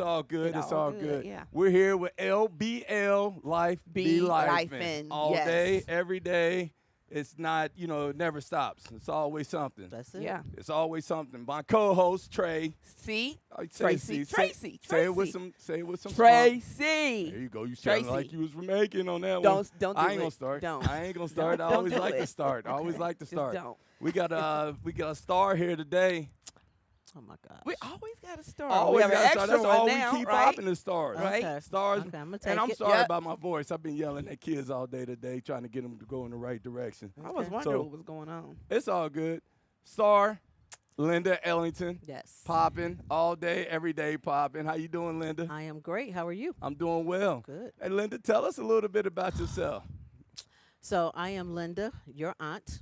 all good. It's all good. Yeah. We're here with LBL, Life Be Lif-En. All day, every day. It's not, it never stops. It's always something. That's it. Yeah. It's always something. My co-host, Trey. See? Tracy. Tracy. Say it with some Tracy. There you go. You sound like you was from Macon on that one. Don't do I ain't it. gonna start. Don't. I ain't gonna start. I Don't always do like to it. start. I always like to start. Just don't. We got a star here today. Oh my gosh. We always got a star. Always we have got an a star. extra That's all one now, we keep right? popping the stars. Right. Okay. Stars. Okay, I'm gonna And take I'm it. sorry Yep. about my voice. I've been yelling at kids all day today, trying to get them to go in the right direction. I was Okay. wondering So- what was going on. It's all good. Star, Linda Ellington, Yes. popping all day, every day popping. How you doing, Linda? I am great. How are you? I'm doing well. Good. Hey, Linda, tell us a little bit about yourself. So I am Linda, your aunt.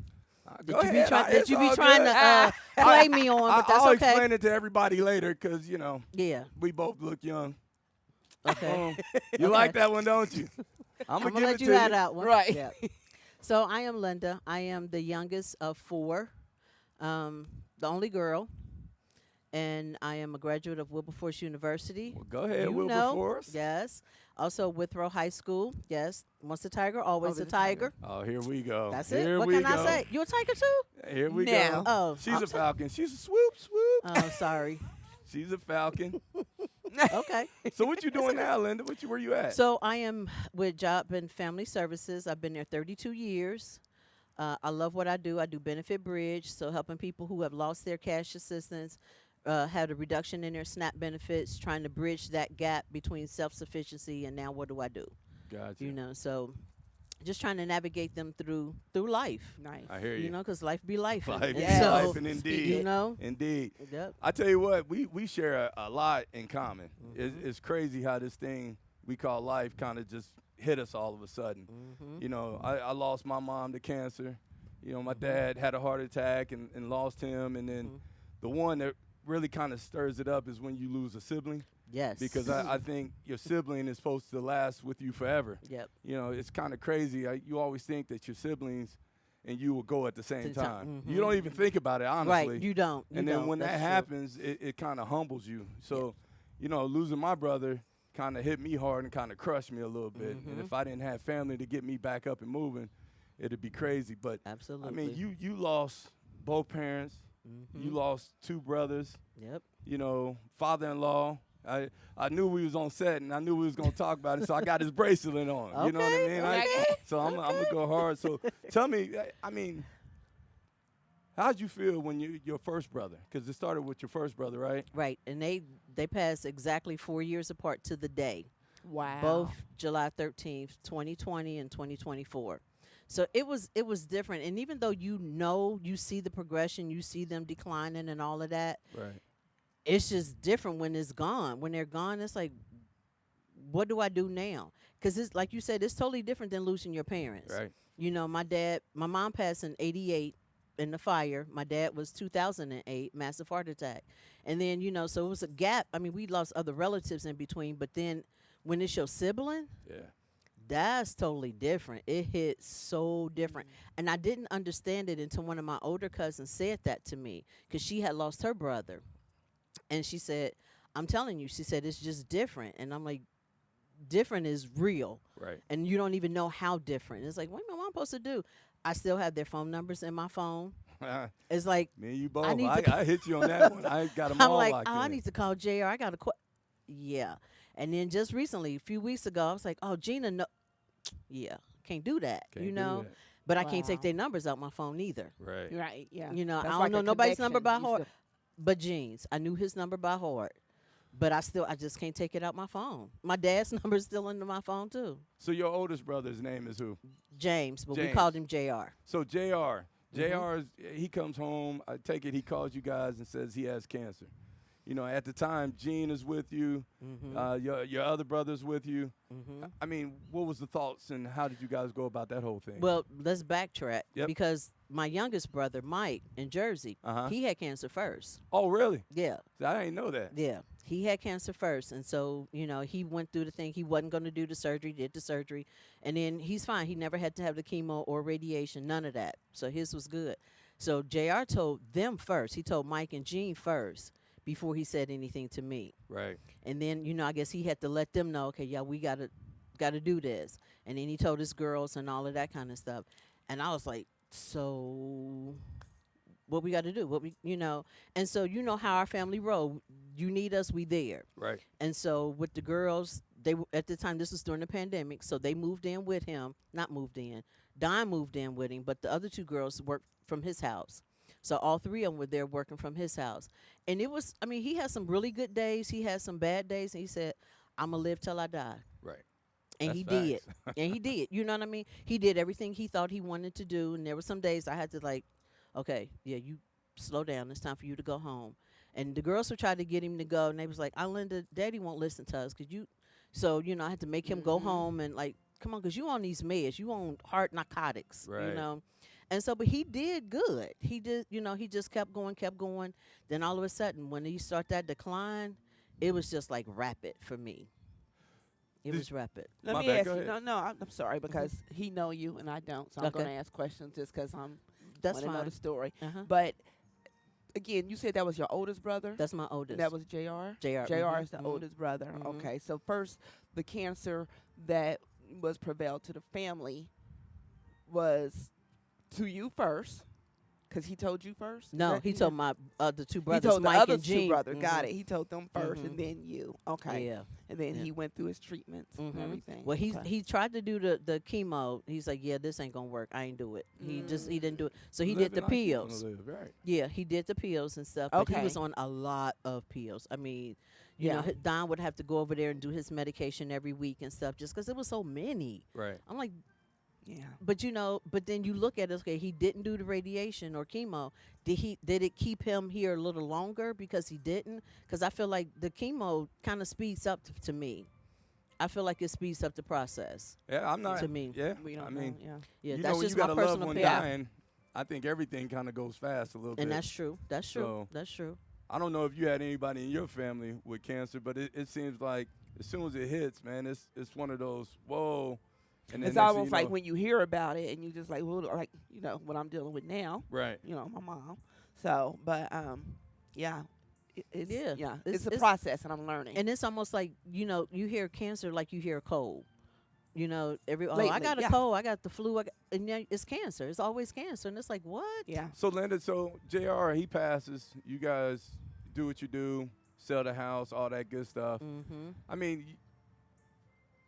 Did Go you ahead. be, try- did It's you be all trying good. to play me on? But that's I'll okay. explain it to everybody later because, Yeah. we both look young. Okay. You like that one, don't you? I'm I'm going gonna to let give you it to have you. that one. Right. Yeah. So I am Linda. I am the youngest of four, the only girl, and I am a graduate of Wilberforce University. Well, go ahead, You know. Wilberforce. Yes. Also Withrow High School. Yes. Once a tiger, always Always a a tiger. tiger. Oh, here we go. That's Here it. What we can go. I say? You a tiger too? Here we Now. go. Oh, She's I'm a so- falcon. She's a swoop. Oh, sorry. She's a falcon. Okay. So what you doing now, Linda? Where you at? So I am with Job and Family Services. I've been there 32 years. I love what I do. I do benefit bridge, so helping people who have lost their cash assistance, had a reduction in their SNAP benefits, trying to bridge that gap between self-sufficiency and now what do I do? Gotcha. So just trying to navigate them through life. Nice. I hear you. Because life be life. Life is life, and indeed. Indeed. Yep. I tell you what, we share a lot in common. Mm-hmm. It's crazy how this thing we call life kind of just hit us all of a sudden. Mm-hmm. I lost my mom to cancer. My dad had a heart attack and lost him. And then the one that really kind of stirs it up is when you lose a sibling. Yes. Because I think your sibling is supposed to last with you forever. Yep. It's kind of crazy. You always think that your siblings and you will go at the same time. Mhm. You don't even think about it, honestly. Right. You don't. And then when that That's true. happens, it kind of humbles you. So, losing my brother kind of hit me hard and kind of crushed me a little bit. And if I didn't have family to get me back up and moving, it'd be crazy. But, Absolutely. I mean, you lost both parents. You lost two brothers. Yep. Father-in-law. I knew we was on set, and I knew we was going to talk about it, so I got his bracelet on. You know what I mean? Okay. So I'm going to go hard. So tell me, how'd you feel when your first brother, because it started with your first brother, right? Right. And they passed exactly 4 years apart to the day. Wow. Both July 13th, 2020 and 2024. So it was different. And even though you see the progression, you see them declining and all of that, Right. it's just different when it's gone. When they're gone, it's like, what do I do now? Because it's like you said, it's totally different than losing your parents. Right. My mom passed in 88 in the fire. My dad was 2008, massive heart attack. And then, so it was a gap. I mean, we lost other relatives in between, but then when it's your sibling, Yeah. that's totally different. It hit so different. And I didn't understand it until one of my older cousins said that to me because she had lost her brother. And she said, I'm telling you, she said, it's just different. And I'm like, different is real. Right. And you don't even know how different. It's like, what am I supposed to do? I still have their phone numbers in my phone. It's like, Me and you both. I I hit you on that one. I got them I'm all like, locked I in. need to call JR. I got a yeah. And then just recently, a few weeks ago, I was like, oh, Gina, no. Yeah, can't do that, Can't do that. But I can't take Wow. their numbers out my phone either. Right. Right. Yeah. I That's don't like know a nobody's number by connection. heart. But Gene's, I knew his number by heart. But I just can't take it out my phone. My dad's number is still into my phone, too. So your oldest brother's name is who? James, but we James. called him JR. So JR. JR, he comes home. I take it he calls you guys and says he has cancer. At the time, Gene is with you. Your other brother's with you. I mean, what was the thoughts and how did you guys go about that whole thing? Well, let's backtrack. Yep. Because my youngest brother, Mike, in Jersey, he had cancer first. Oh, really? Yeah. I didn't know that. Yeah. He had cancer first. And so, he went through the thing. He wasn't going to do the surgery, did the surgery. And then he's fine. He never had to have the chemo or radiation, none of that. So his was good. So JR told them first. He told Mike and Gene first before he said anything to me. Right. And then, I guess he had to let them know, okay, yeah, we gotta do this. And then he told his girls and all of that kind of stuff. And I was like, so what we got to do? And so how our family roll. You need us, we there. Right. And so with the girls, at the time, this was during the pandemic, so they moved in with him. Not moved in. Don moved in with him, but the other two girls worked from his house. So all three of them were there working from his house. And it was, he had some really good days. He had some bad days. And he said, I'm going to live till I die. Right. And That's he did. facts. And he did. You know what I mean? He did everything he thought he wanted to do. And there were some days I had to okay, yeah, you slow down. It's time for you to go home. And the girls would try to get him to go. And they was like, Linda, Daddy won't listen to us. So, I had to make him go home and come on, because you on these meds. You on hard narcotics, Right. And so, but he did good. He did, he just kept going. Then all of a sudden, when he started that decline, it was just rapid for me. It was rapid. Let My me bad, ask go you. ahead. No, I'm sorry because he know you and I don't, so I'm Okay. going to ask questions just because That's want to know fine. the story. Uh-huh. But again, you said that was your oldest brother. That's my oldest. That was Jr. JR. Jr. is the Mhm. oldest brother. Mhm. Okay, so first, the cancer that was prevailed to the family was to you first, because he told you first. No, Correct? he told my other two He brothers, told the Mike other and Gene. two brothers. Got Mhm. it. He told them 1st, Mhm. and then you. Okay. Yeah. And then Yeah. he went through his treatments and Mhm. everything. Well, Okay. he tried to do the chemo. He's like, yeah, this ain't gonna work. I ain't do it. He didn't do it. So he did Living the like you wanna pills. live, Right. Yeah, he did the pills and stuff. But he Okay. was on a lot of pills. You Yeah. know, Don would have to go over there and do his medication every week and stuff, just because it was so many. Right. I'm like, Yeah. but then you look at it. Okay, he didn't do the radiation or chemo. Did it keep him here a little longer because he didn't? Because I feel like the chemo kind of speeds up to me. I feel like it speeds up the process Yeah, I'm not. to me. Yeah. We don't I know. mean, Yeah. Yeah, you that's know, when just you my got a loved personal one opinion. dying, I think everything kind of goes fast a little bit. And that's true. That's true. So- That's true. I don't know if you had anybody in your family with cancer, but it seems like as soon as it hits, man, it's one of those whoa. And then It's next thing almost you like know- when you hear about it and you just like, well, what I'm dealing with now. Right. My mom. So, but yeah, it's Yeah. it's a It's- process, and I'm learning. And it's almost like, you hear cancer like you hear a cold. I Lately, got a yeah. cold, I got the flu, and then it's cancer. It's always cancer. And it's like, what? yeah, So Linda, JR, he passes. You guys do what you do, sell the house, all that good stuff. Mm-hmm. I mean,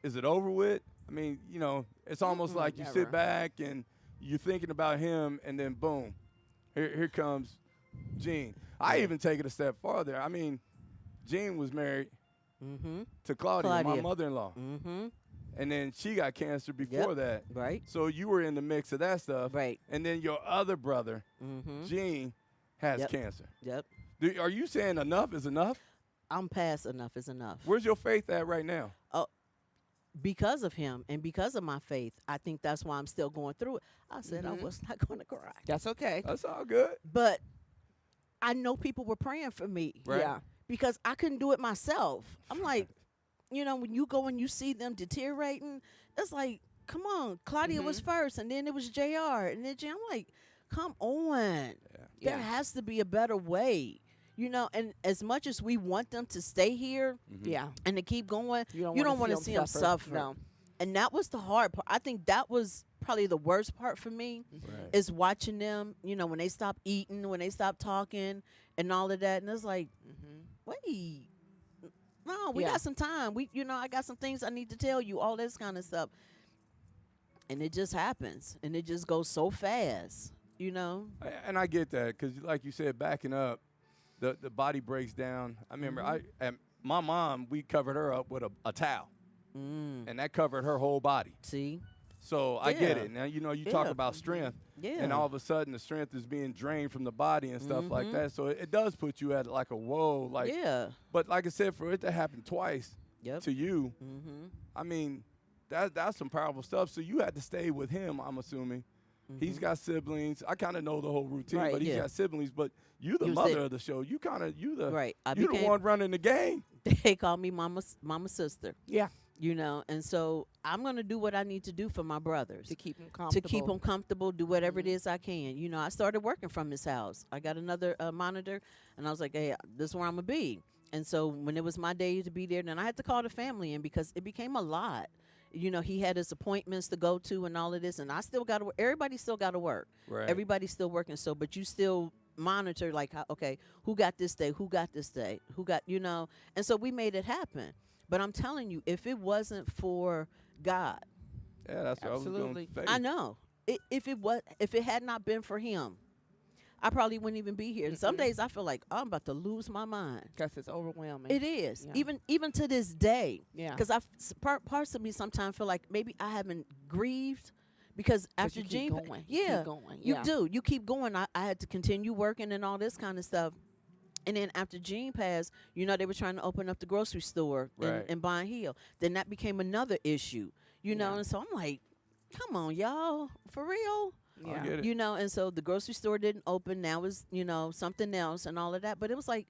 is it over with? I mean, it's almost like you never. sit back and you're thinking about him, and then boom, here comes Gene. I even take it a step farther. I mean, Gene was married Mm-hmm. to Claudia, my Claudia. mother-in-law, Mm-hmm. and then she got cancer before that. Right. So you were in the mix of that stuff. Right. And then your other brother, Mm-hmm. Gene, has Yep. cancer. Yep. Are you saying enough is enough? I'm past enough is enough. Where's your faith at right now? Because of him and because of my faith, I think that's why I'm still going through it. I said I was not going to cry. that's okay. That's all good. But I know people were praying for me. Right. Yeah, Because I couldn't do it myself. I'm like, when you go and you see them deteriorating, it's like, come on, Claudia was first, and then it was JR, and then I'm like, come on. Yeah. There has to be a better way. And as much as we want them to stay here yeah. and to keep going, You you don't want to see them suffer. No. And that was the hard part. I think that was probably the worst part for me Right. is watching them, when they stop eating, when they stop talking and all of that. And it's like, wait, no, we Yeah. got some time. I got some things I need to tell you, all this kind of stuff. And it just happens. And it just goes so fast, And I get that because, like you said, backing up, the body breaks down. I remember my mom, we covered her up with a towel, and that covered her whole body. See? So I get Yeah. it. Now, you talk Yeah. about strength, Yeah. and all of a sudden the strength is being drained from the body and stuff like that. So it does put you at like a whoa. Like, yeah. But like I said, for it to happen twice Yep. to you, Mm-hmm. I mean, that's some powerful stuff. So you had to stay with him, I'm assuming. He's got siblings. I kind of know the whole routine, Right, but he's yeah. got siblings. But you the You was mother there. of the show. You the Right. I you the became, one running the game. they call me mama sister. Yeah. you know. And so I'm going to do what I need to do for my brothers. To keep them comfortable. To keep them comfortable, do whatever it is I can. You know, I started working from his house. I got another monitor, and I was like, hey, this is where I'm going to be. And so when it was my day to be there, then I had to call the family in because it became a lot. You know, he had his appointments to go to and all of this, and I still got to work. Everybody still got to work. Right. Everybody's still working. So, but you still monitor, like, okay, who got this day? Who got this day? Who got, you know? And so we made it happen. But I'm telling you, if it wasn't for God, Yeah, that's what Absolutely. I was going to I know. If it had not been for him, I probably wouldn't even be here. And some days I feel like I'm about to lose my mind. Because it's overwhelming. It is. Yeah. Even to this day. Yeah. Because parts of me sometimes feel like maybe I haven't grieved because after you keep Gene, going. You yeah, keep going. you Yeah. do. You keep going. I had to continue working and all this kind of stuff. And then after Gene passed, you know, they were trying to open up the grocery store Right. in Bond Hill. Then that became another issue, you know. Yeah. And so I'm like, come on, y'all, for real? I Yeah. get it. You know, and so the grocery store didn't open. Now it's, you know, something else and all of that. But it was like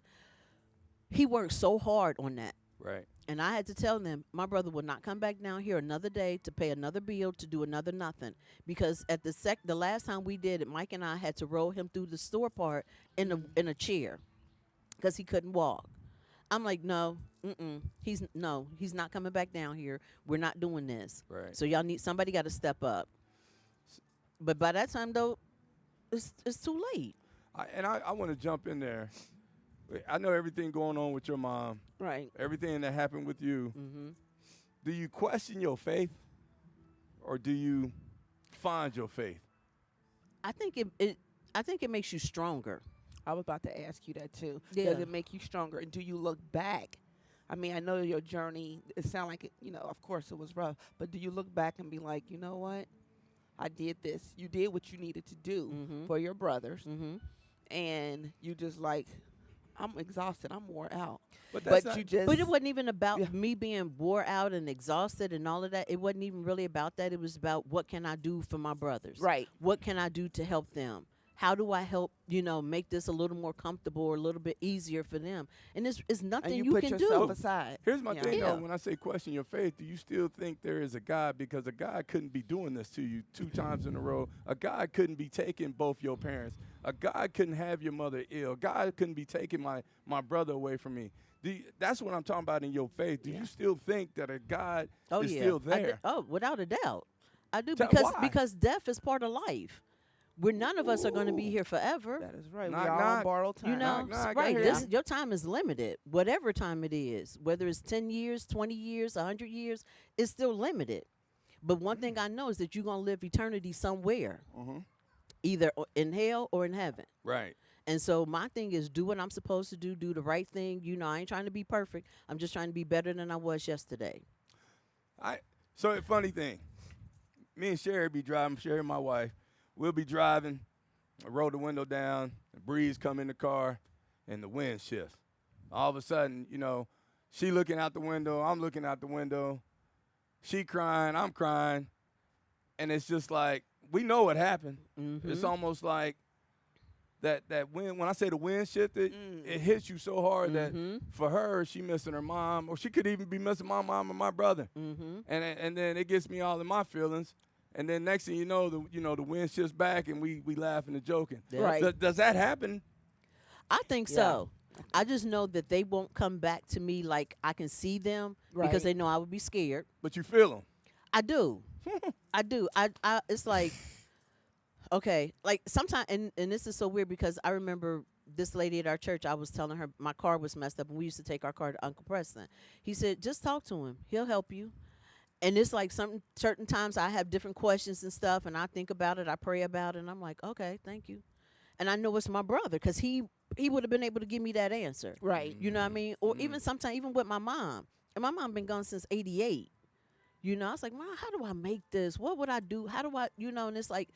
he worked so hard on that. Right. And I had to tell them, my brother will not come back down here another day to pay another bill to do another nothing. Because at the last time we did it, Mike and I had to roll him through the store part in a chair because he couldn't walk. I'm like, no, he's not coming back down here. We're not doing this. Right. So y'all somebody got to step up. But by that time though, it's too late. I want to jump in there. I know everything going on with your mom, Right. everything that happened with you. Mm-hmm. Do you question your faith, or do you find your faith? I think it makes you stronger. I was about to ask you that too. Yeah. Does it make you stronger? And do you look back? I mean, I know your journey, it sounds like, of course it was rough, but do you look back and be like, you know what? I did this. You did what you needed to do for your brothers. Mm-hmm. And you just like, I'm exhausted. I'm wore out. But that's But not, you just. But it wasn't even about Yeah. me being wore out and exhausted and all of that. It wasn't even really about that. It was about what can I do for my brothers? Right. What can I do to help them? How do I help, make this a little more comfortable or a little bit easier for them? And it's nothing And you put can yourself do. aside. Here's my Yeah. thing, though. Yeah. When I say question your faith, do you still think there is a God? Because a God couldn't be doing this to you 2 times in a row. A God couldn't be taking both your parents. A God couldn't have your mother ill. God couldn't be taking my brother away from me. That's what I'm talking about in your faith. Do you still think that a God Oh, is yeah. still there? Without a doubt. I do Why? because death is part of life. None of us are going to be here forever. That is right. Knock, we all knock. on borrowed time. You know, Knock, knock, I right? hear you. Your time is limited. Whatever time it is, whether it's 10 years, 20 years, 100 years, it's still limited. But one thing I know is that you're going to live eternity somewhere, either in hell or in heaven. Right. And so my thing is do what I'm supposed to do the right thing. I ain't trying to be perfect. I'm just trying to be better than I was yesterday. So a funny thing, me and Sherry be driving. Sherry, my wife, we'll be driving. I roll the window down. The breeze come in the car, and the wind shifts. All of a sudden, she looking out the window. I'm looking out the window. She crying. I'm crying, and it's just like we know what happened. Mm-hmm. It's almost like that wind. When I say the wind shifted, it hits you so hard that for her, she missing her mom, or she could even be missing my mom or my brother. Mm-hmm. And then it gets me all in my feelings. And then next thing you know, the wind shifts back, and we laughing and joking. Yeah. Right. Does that happen? I think Yeah. so. I just know that they won't come back to me like I can see them because Right. they know I would be scared. But you feel them. I do. I do. I it's like, okay, like sometimes, and this is so weird because I remember this lady at our church, I was telling her my car was messed up and we used to take our car to Uncle Preston. He said, just talk to him. He'll help you. And it's like certain times I have different questions and stuff and I think about it, I pray about it, and I'm like, okay, thank you. And I know it's my brother because he would have been able to give me that answer. Right. You know what I mean? Or even sometimes, even with my mom. And my mom been gone since 88. I was like, Mom, how do I make this? What would I do? How do I, and it's like,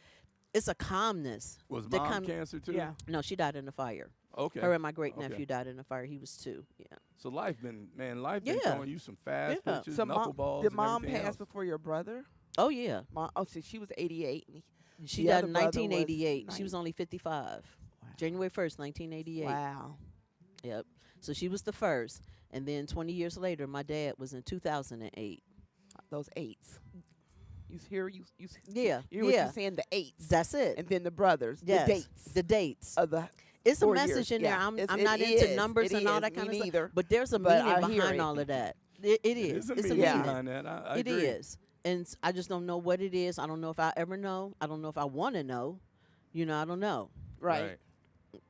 it's a calmness. Was that mom cancer too? Yeah. No, she died in the fire. Okay. Her and my great nephew Okay. died in the fire. He was 2. Yeah. So life been Yeah. throwing you some fast Yeah. pitches, So knuckleballs, did and mom everything pass else. before your brother? Oh, yeah. So she was 88. She The died other in brother was 1988. She was 90. only 55. January 1st, 1988. Wow. Yep. So she was the first. And then 20 years later, my dad was in 2008. those eights. You hear you Yeah, you hear what you're saying, the eights. That's it. And then the brothers, Yes, the dates the dates. of the It's a 4 message years. in there. Yeah. I'm not into numbers and all that kind of stuff. But there's a But I meaning hear behind it. all of that. It is. There's a It's a meaning meaning. behind that. I It agree. is. And I just don't know what it is. I don't know if I ever know. I don't know if I want to know. You know, I don't know. right.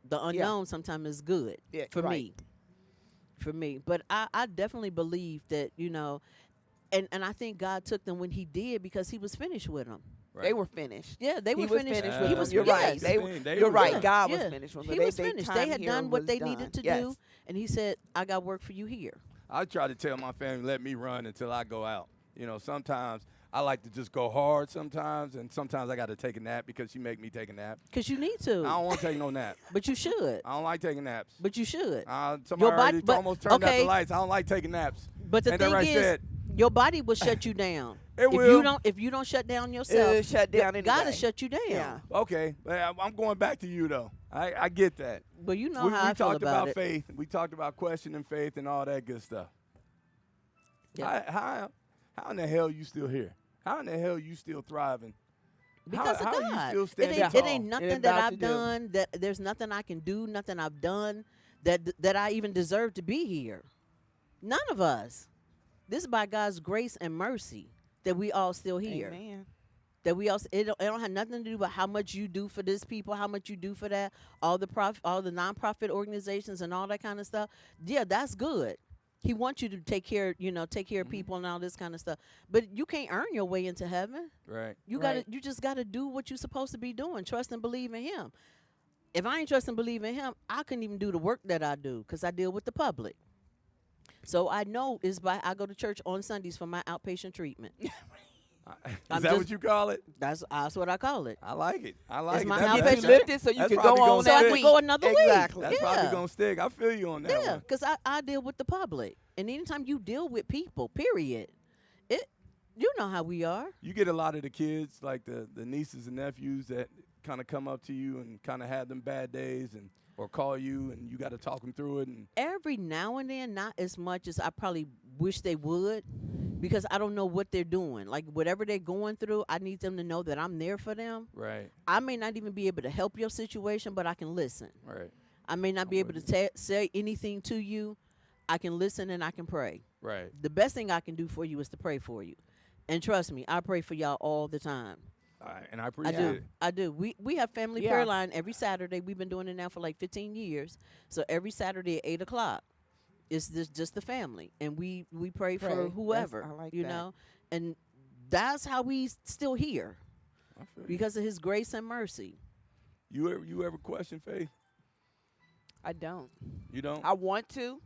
The unknown sometimes is good Yeah, for right. me. For me. But I definitely believe that, you know, and I think God took them when he did because he was finished with them. Right. They were finished. Yeah, they He were was finished. finished He with them. was You're right. yes. You're right. done. God was Yeah. finished with He them. was They finished. They time had here done what was they done. needed to Yes. do, and he said, "I got work for you here." I try to tell my family, let me run until I go out. You know, sometimes I like to just go hard sometimes, and sometimes I got to take a nap because she make me take a nap. Because you need I to, don't want to take no nap. but you should. I don't like taking naps. But you should. Somebody Your body- already but- almost turned out okay. the lights. I don't like taking naps. But the Ain't that thing right, is, Shed? your body will shut you down. It if will. you don't shut down yourself, It'll shut down God anyway. will shut you down. Yeah. Okay, well, I'm going back to you, though. I get that. But you know we how I feel talked about it. faith. We talked about questioning faith and all that good stuff. Yeah. How in the hell you still here? How in the hell you still thriving? Because how of you God. still It standing ain't, tall? it ain't nothing ain't that about I've to do. done. That there's nothing I can do. Nothing I've done that I even deserve to be here. None of us. This is by God's grace and mercy that we all still here. Amen. That we also it don't have nothing to do with how much you do for this people, how much you do for that, all the nonprofit organizations and all that kind of stuff. Yeah, that's good. He wants you to take care of people and all this kind of stuff. But you can't earn your way into heaven. Right. You just gotta do what you're supposed to be doing. Trust and believe in him. If I ain't trust and believe in him, I couldn't even do the work that I do because I deal with the public. So I know I go to church on Sundays for my outpatient treatment. Is I'm that just- what you call it? That's what I call it. I like it. I like it. my That's- outpatient- that's- You lifted so you that's could probably go on gonna So I that could week. go another week. Exactly. That's Yeah. probably going to stick. I feel you on that Yeah, one. because I deal with the public, and anytime you deal with people, period, you know how we are. You get a lot of the kids, like the nieces and nephews that kind of come up to you and kind of have them bad days or call you, and you got to talk them through it. And Every now and then, not as much as I probably wish they would, because I don't know what they're doing. Like whatever they're going through, I need them to know that I'm there for them. right, I may not even be able to help your situation, but I can listen. right, I may not be able to say anything to you. I can listen and I can pray. right. The best thing I can do for you is to pray for you. And trust me, I pray for y'all all the time. All right, and I I appreciate do. it. I do. We have family Yeah. prayer line every Saturday. We've been doing it now for like 15 years. So every Saturday at 8 o'clock, it's just the family, and we pray Pray. for That's- whoever, I like you that. know, and that's how we still here I feel you. because of His grace and mercy. You ever question faith? I don't. You don't? I want to,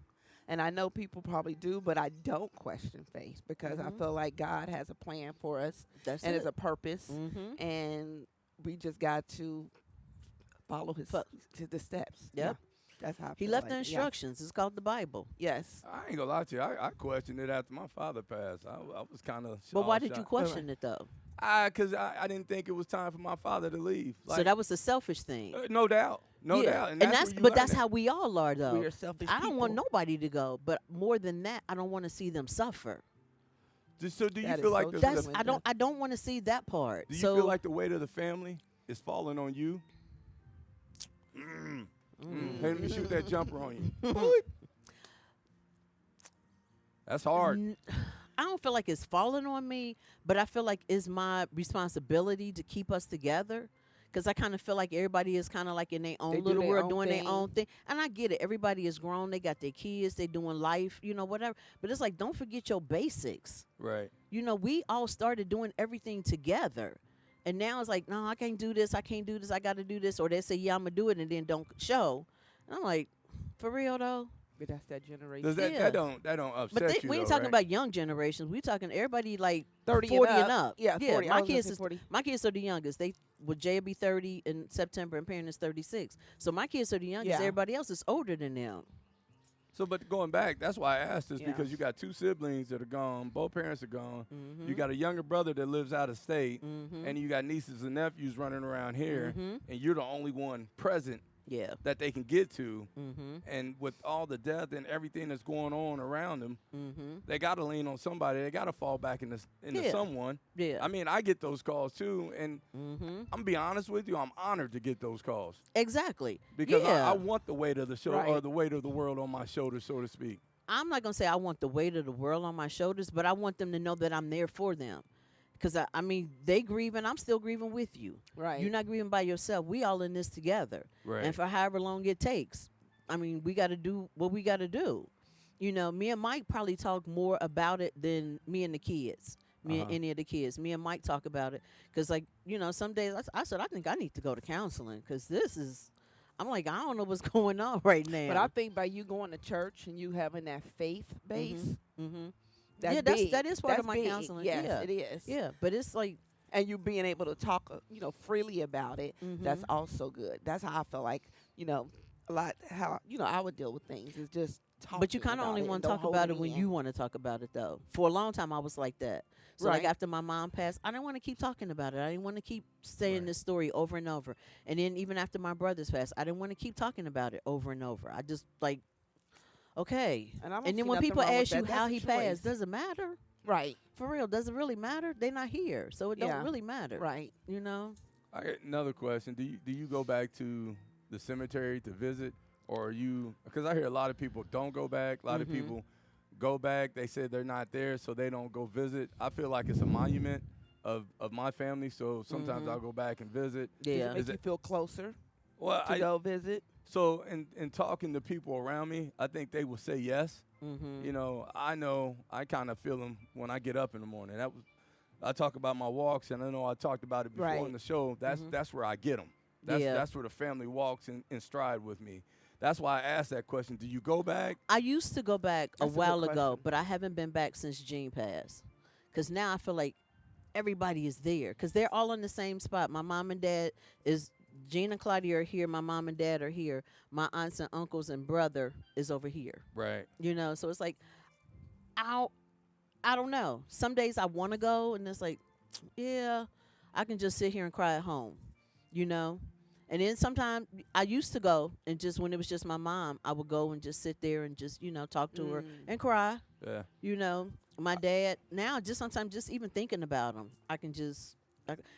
and I know people probably do, but I don't question faith because I Mhm. feel like God has a plan for us That's and it. it's a purpose, Mm-hmm. and we just got to follow the steps. Yep. Yeah, that's how I He feel left like the it. instructions. It's called the Bible. Yeah. Yes. I ain't gonna lie to you. I questioned it after my father passed. I was kind of. But why did you question it though? Because I didn't think it was time for my father to leave. So that was a selfish thing. No doubt, no Yeah. doubt, And that's where you but learn that's that. how we all are though. We are selfish I don't want people. nobody to go, but more than that, I don't want to see them suffer. So do you That is feel like so the, true. That's Winter. I don't want to see that part. do you so feel like the weight of the family is falling on you? Hey, let me shoot that jumper on you. Boy. That's hard. I don't feel like it's falling on me, but I feel like it's my responsibility to keep us together. Because I kind of feel like everybody is kind of like in their own They do little their world own doing thing. their own thing. And I get it. Everybody is grown. They got their kids. They doing life, whatever. But it's like, don't forget your basics. Right. We all started doing everything together. And now it's like, no, I can't do this. I can't do this. I got to do this. Or they say, yeah, I'm going to do it, and then don't show. And I'm like, for real, though? But that's that generation. Does that Yeah. that don't upset But you? we ain't though, talking right? about young generations. We talking everybody like 30 40 and and up. up. Yeah, 40. I My was gonna kids say is 40. my kids are the youngest. Jay will be 30 in September, and Perrin is 36. So my kids are the youngest. Yeah. Everybody else is older than them. So, but going back, that's why I asked this Yeah. because you got two siblings that are gone. Both parents are gone. Mm-hmm. You got a younger brother that lives out of state, Mm-hmm. and you got nieces and nephews running around here, Mm-hmm. and you're the only one present Yeah. that they can get to. Mm-hmm. And with all the death and everything that's going on around them, Mm-hmm. they got to lean on somebody. They got to fall back into Yeah. someone. Yeah. I mean, I get those calls too, and Mm-hmm. I'm gonna be honest with you. I'm honored to get those calls Exactly. because Yeah. I want the weight of the show Right. or the weight of the world on my shoulders, so to speak. I'm not going to say I want the weight of the world on my shoulders, but I want them to know that I'm there for them. Because, I mean, they grieving, I'm still grieving with you. Right. You're not grieving by yourself. We all in this together. Right. And for however long it takes, I mean, we got to do what we got to do. You know, me and Mike probably talk more about it than me and the kids. Me and any of the kids. Me and Mike talk about it. Because, like, you know, some days I said, I think I need to go to counseling because this is, I'm like, I don't know what's going on right now. But I think by you going to church and you having that faith base, Mm-hmm. that's Yeah, big. that is part That's of my big. counseling. Yes, Yeah. it is. Yeah, but it's like, And you being able to talk, freely about it, that's also good. That's how I feel like, a lot how, I would deal with things is just talking but you kind of about only it want and to don't talk hold about it it when in. you want to talk about it, though. For a long time, I was like that. So, like, Right. after my mom passed, I didn't want to keep talking about it. I didn't want to keep saying Right. this story over and over. And then even after my brothers passed, I didn't want to keep talking about it over and over. I just, like, okay. And, I don't And then see when nothing people wrong with ask you that. how That's a he choice. passed, does it matter? Right, For real, does it really matter? They're not here, so it Yeah. don't really matter. right. You know? I got another question. Do you go back to the cemetery to visit, or are you? Because I hear a lot of people don't go back. A lot of people go back. They say they're not there, so they don't go visit. I feel like it's a monument of my family, so sometimes I'll go back and visit. Does Yeah. it make Is you it- feel closer Well, to go visit? so in talking to people around me, I think they will say yes. Mm-hmm. You know I kind of feel them when I get up in the morning. I talk about my walks, and I know I talked about it before Right. in the show. That's where I get them. That's where the family walks in stride with me. That's why I asked that question. Do you go back? I used to go back That's a a good while ago, question. but I haven't been back since Jean passed. Because now I feel like everybody is there. Because they're all in the same spot. My mom and dad is, Jean and Claudia are here. My mom and dad are here. My aunts and uncles and brother is over here. Right. You know, so it's like, I don't know. Some days I want to go, and it's like, yeah, I can just sit here and cry at home, you know? And then sometimes I used to go, and just when it was just my mom, I would go and just sit there and just, talk to her and cry, Yeah. you know? My dad, now just sometimes just even thinking about him, I can just,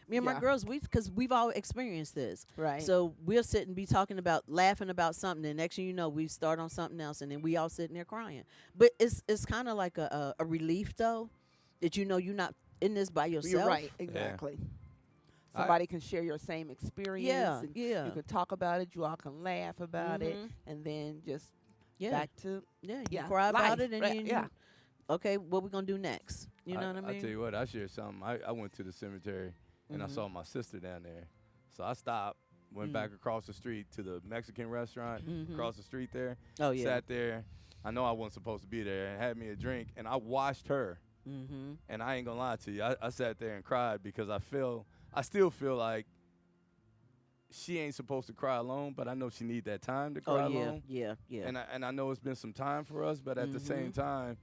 me and my Yeah. girls, because we've all experienced this. Right. So we'll sit and be talking about, laughing about something, and next thing you know, we start on something else, and then we all sitting there crying. But it's kind of like a relief, though, that you're not in this by yourself. You're right, exactly. Somebody can share your same experience. Yeah, and yeah. You can talk about it. You all can laugh about it, and then just Yeah, back to you yeah, cry about life, it, and right, then yeah. okay, what we gonna do next? You know what I mean? I tell you what, I shared something. I went to the cemetery, and I saw my sister down there. So I stopped, went back across the street to the Mexican restaurant across the street there. Oh yeah. Sat there. I know I wasn't supposed to be there, and had me a drink, and I watched her. Mm-hmm. And I ain't gonna lie to you, I sat there and cried because I still feel like she ain't supposed to cry alone, but I know she need that time to cry Oh yeah, alone. yeah, yeah. And I know it's been some time for us, but at the same time,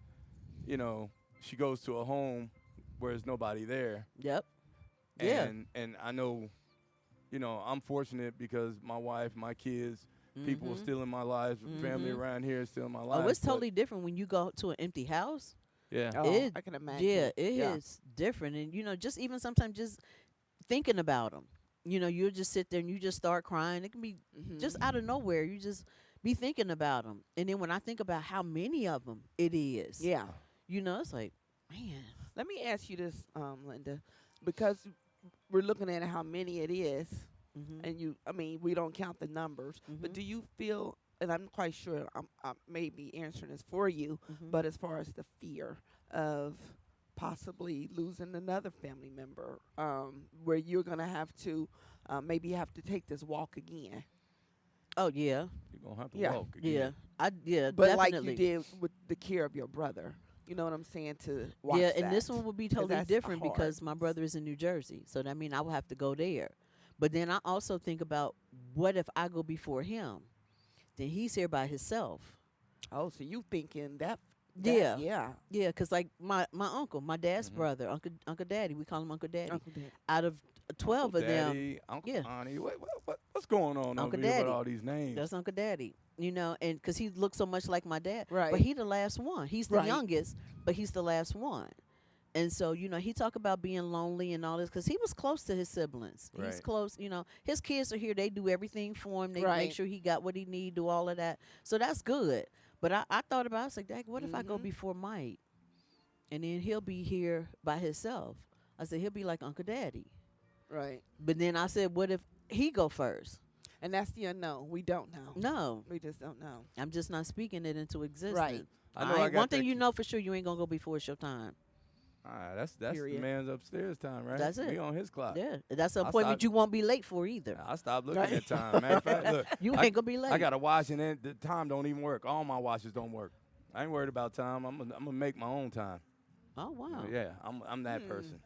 she goes to a home where there's nobody there. Yep. Yeah. And I know, I'm fortunate because my wife, my kids, people are still in my lives, family around here is still in my life. Oh, it's totally different when you go to an empty house. Yeah. Oh, It- I can imagine. Yeah, it is different, and just even sometimes just thinking about them. You'll just sit there and you just start crying. It can be just out of nowhere. You just be thinking about them, and then when I think about how many of them it is, Yeah. it's like, man. Let me ask you this, Linda, because we're looking at how many it is, and we don't count the numbers, but do you feel, and I'm quite sure I may be answering this for you, but as far as the fear of possibly losing another family member, where you're going to have to maybe have to take this walk again. Oh yeah, You're going to have to Yeah. walk again. But definitely. like you did with the care of your brother. You know what I'm saying? To watch Yeah, that. and this one would be totally that's different hard. because my brother is in New Jersey, so that means I will have to go there. But then I also think about, what if I go before him? Then he's here by himself. Oh, so you thinking that? Yeah. Yeah. Yeah, because like my uncle, my dad's brother, Uncle Daddy, we call him Uncle Daddy. Uncle Dad. Out of 12 Uncle of them, Daddy, Uncle yeah. Auntie. What What's going on Uncle over here Daddy. with all these names? That's Uncle Daddy. You know, and because he looks so much like my dad. Right. But he the last one. He's the Right. youngest, but he's the last one. And so, you know, he talk about being lonely and all this because he was close to his siblings. He's Right. close. You know, his kids are here. They do everything for him. They Right. make sure he got what he need, do all of that. So that's good. But I thought about it. I was like, Dad, what if I go Mhm. before Mike? And then he'll be here by himself. I said, he'll be like Uncle Daddy. Right. But then I said, what if he go first? And that's the unknown. We don't know. No, We just don't know. I'm just not speaking it into existence. Right. I know I ain't- got one thing that you key. know for sure, you ain't gonna go before it's your time. All right, that's the Period. man's upstairs time, right? That's it. We on his clock. Yeah, that's an I appointment stopped- you won't be late for either. I stopped looking Right. at time. Matter of fact, look, You I- ain't gonna be late. I got a watch and then the time don't even work. All my watches don't work. I ain't worried about time. I'm gonna make my own time. Oh wow. Yeah, I'm that person.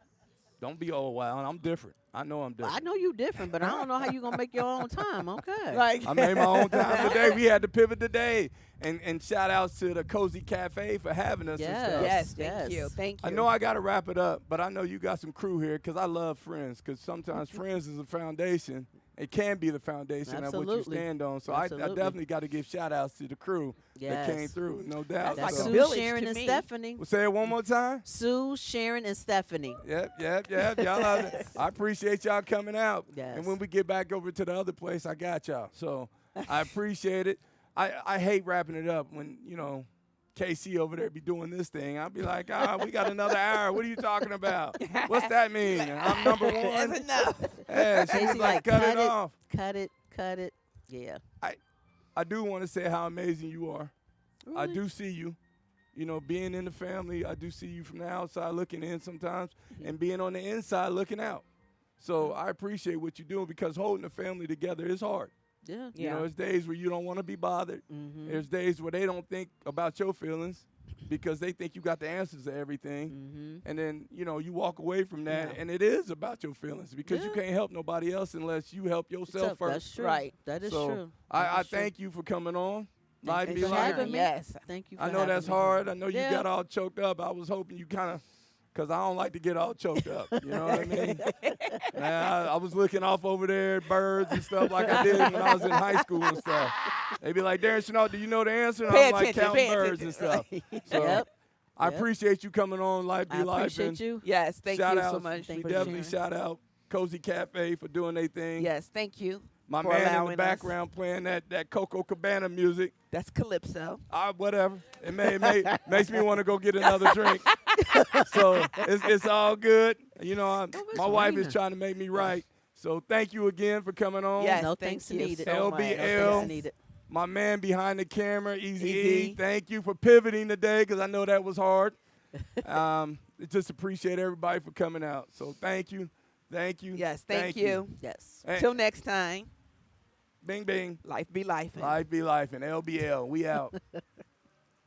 Don't be old wild. I'm different. I know I'm Well, I different. know you different, but I don't know how you gonna make your own time. Okay. Right. I made my own time today. We had to pivot today, and shout outs to the Cozy Cafe for having us and Yes. stuff. Yes. Thank you. Yes. Thank you. I know I got to wrap it up, but I know you got some crew here because I love friends because sometimes friends is a foundation. It can be the foundation of what you Absolutely. stand on. So I Absolutely. definitely got to give shout outs to the crew that came Yes. through, no doubt. That's like That's a So- Sue, village Sharon, to and me. Stephanie. Well, say it one more time. Sue, Sharon, and Stephanie. Yep. Y'all I appreciate y'all coming out. Yes. And when we get back over to the other place, I got y'all. So I appreciate it. I hate wrapping it up when, KC over there be doing this thing. I'll be like, we got another hour. What are you talking about? What's that mean? I'm number one? That's enough. Yeah, she was Casey like, cut it off. Cut it. Yeah. I do want to say how amazing you are. I Really? do see you. Being in the family, I do see you from the outside looking in sometimes and being on the inside looking out. So I appreciate what you're doing because holding the family together is hard. Yeah. Yeah. There's days where you don't want to be bothered. Mm-hmm. There's days where they don't think about your feelings because they think you got the answers to everything. Mm-hmm. And then, you walk away from that Yeah. and it is about your feelings because you Yeah. can't help nobody else unless you help yourself first. That's true. Right. That is So true. I That is true. thank you for coming on. Live Thank be you for live. having me. Yes. Thank you for I know having that's me. hard. I know you Yeah. got all choked up. I was hoping you kind of, because I don't like to get all choked up. You know what I mean? I was looking off over there at birds and stuff like I did when I was in high school and stuff. They'd be like, Darren Chenault, do you know the answer? And Pay I'm like attention, counting pay birds and attention. stuff. So Yep. I Yep. appreciate you coming on Live Be I Live. appreciate And you. Yes. Thank shout you so outs. much. We for definitely sharing. shout out Cozy Cafe for doing their thing. Yes. Thank you. My for man in the allowing us. background playing that Coco Cabana music. That's Calypso. Whatever. It makes me want to go get another drink. So it's all good. it's My wife is raining. trying to make me right. So thank you again for coming on. Yes. No thank thanks you needed. so much. LBL. No thanks needed. My man behind the camera, Easy E. Easy. Thank you for pivoting today because I know that was hard. Just appreciate everybody for coming out. So thank you. Thank you. Yes. Thank you. Yes. Hey, Till next time. bing, bing. Life be life. Life be life and LBL. We out.